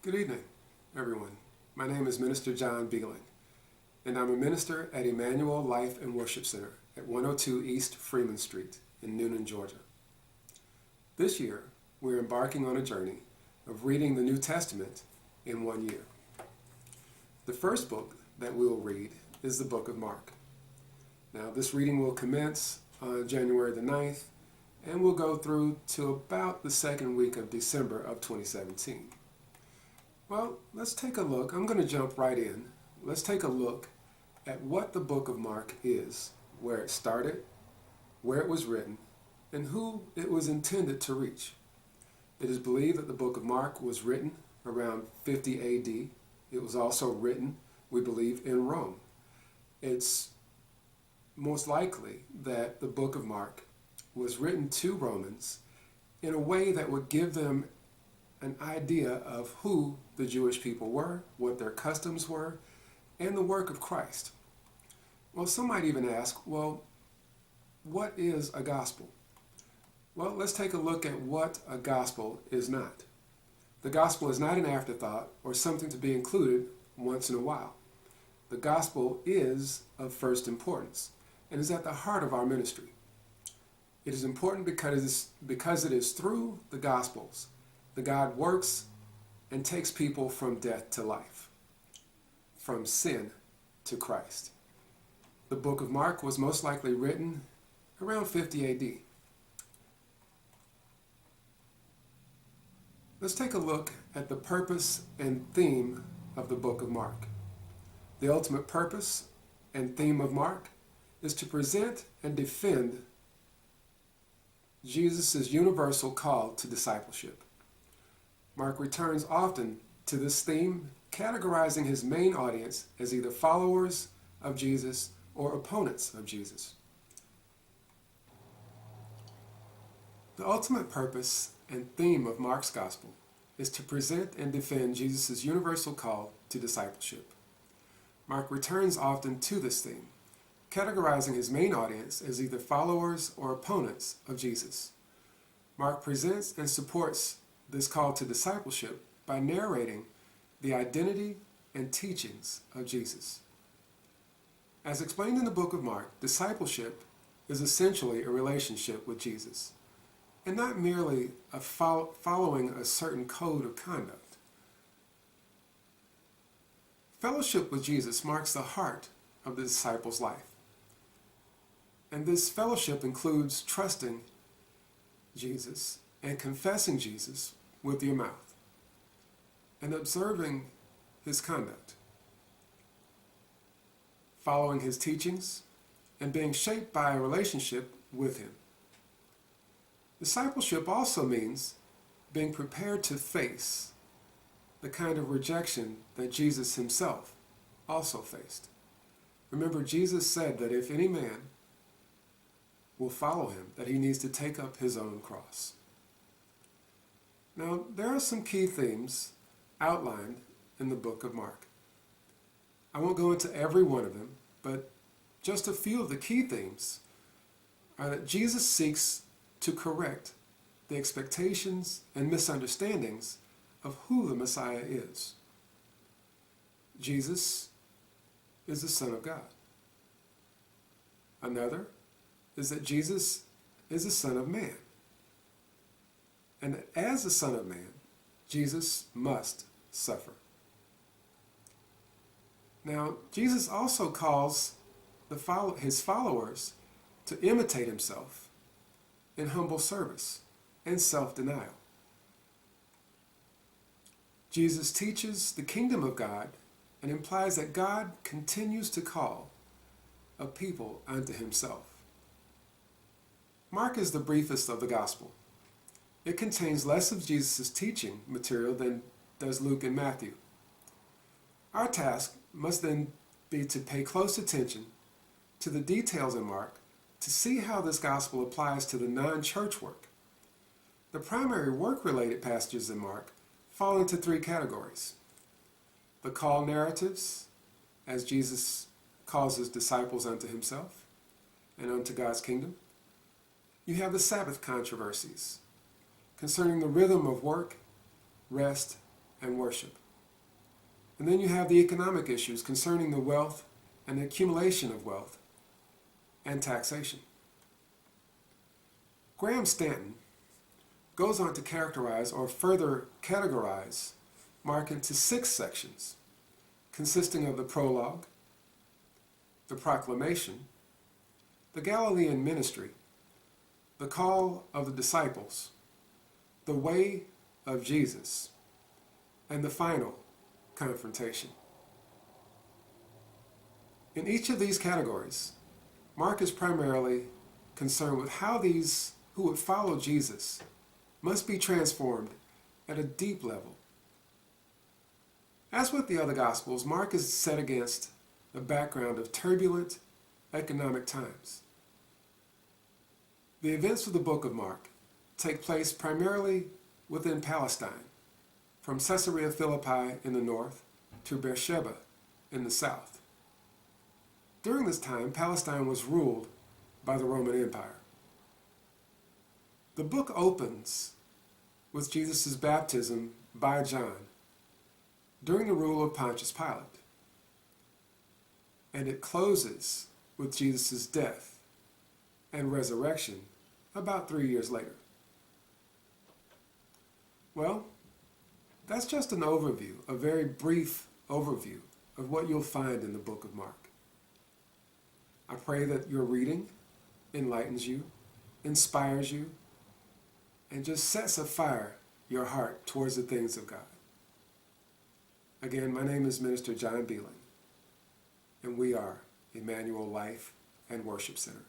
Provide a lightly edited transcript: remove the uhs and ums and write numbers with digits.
Good evening, everyone. My name is Minister John Beeling, and I'm a minister at Emmanuel Life and Worship Center at 102 East Freeman Street in Newnan, Georgia. This year, we're embarking on a journey of reading the New Testament in 1 year. The first book that we will read is the book of Mark. Now, this reading will commence on January the 9th, and will go through to about the second week of December of 2017. Well, let's take a look. I'm going to jump right in. Let's take a look at what the book of Mark is, where it started, where it was written, and who it was intended to reach. It is believed that the book of Mark was written around 50 AD. It was also written, we believe, in Rome. It's most likely that the book of Mark was written to Romans in a way that would give them an idea of who the Jewish people were, what their customs were, and the work of Christ. Well, some might even ask, well, what is a gospel? Well, let's take a look at what a gospel is not. The gospel is not an afterthought or something to be included once in a while. The gospel is of first importance and is at the heart of our ministry. It is important because it is through the gospels that God works and takes people from death to life, from sin to Christ. The book of Mark was most likely written around 50 AD. Let's take a look at the purpose and theme of the book of Mark. The ultimate purpose and theme of Mark is to present and defend Jesus' universal call to discipleship. Mark returns often to this theme, categorizing his main audience as either followers of Jesus or opponents of Jesus. The ultimate purpose and theme of Mark's gospel is to present and defend Jesus' universal call to discipleship. Mark returns often to this theme, categorizing his main audience as either followers or opponents of Jesus. Mark presents and supports this call to discipleship by narrating the identity and teachings of Jesus. As explained in the book of Mark, discipleship is essentially a relationship with Jesus, and not merely following a certain code of conduct. Fellowship with Jesus marks the heart of the disciple's life. And this fellowship includes trusting Jesus and confessing Jesus with your mouth and observing his conduct, following his teachings, and being shaped by a relationship with him. Discipleship also means being prepared to face the kind of rejection that Jesus himself also faced. Remember, Jesus said that if any man will follow him, that he needs to take up his own cross. Now, there are some key themes outlined in the book of Mark. I won't go into every one of them, but just a few of the key themes are that Jesus seeks to correct the expectations and misunderstandings of who the Messiah is. Jesus is the Son of God. Another is that Jesus is the Son of Man. And that as the Son of Man, Jesus must suffer. Now, Jesus also calls his followers to imitate himself in humble service and self-denial. Jesus teaches the kingdom of God and implies that God continues to call a people unto himself. Mark is the briefest of the gospel. It contains less of Jesus' teaching material than does Luke and Matthew. Our task must then be to pay close attention to the details in Mark to see how this gospel applies to the non-church work. The primary work-related passages in Mark fall into three categories: the call narratives, as Jesus calls his disciples unto himself and unto God's kingdom. You have the Sabbath controversies concerning the rhythm of work, rest, and worship. And then you have the economic issues concerning the wealth and the accumulation of wealth and taxation. Graham Stanton goes on to characterize or further categorize Mark into 6 sections, consisting of the prologue, the proclamation, the Galilean ministry, the call of the disciples, the way of Jesus, and the final confrontation. In each of these categories, Mark is primarily concerned with how these who would follow Jesus must be transformed at a deep level. As with the other Gospels, Mark is set against the background of turbulent economic times. The events of the book of Mark take place primarily within Palestine, from Caesarea Philippi in the north to Beersheba in the south. During this time, Palestine was ruled by the Roman Empire. The book opens with Jesus' baptism by John during the rule of Pontius Pilate, and it closes with Jesus' death and resurrection about 3 years later. Well, that's just an overview, a very brief overview of what you'll find in the book of Mark. I pray that your reading enlightens you, inspires you, and just sets afire your heart towards the things of God. Again, my name is Minister John Beeling, and we are Emmanuel Life and Worship Center.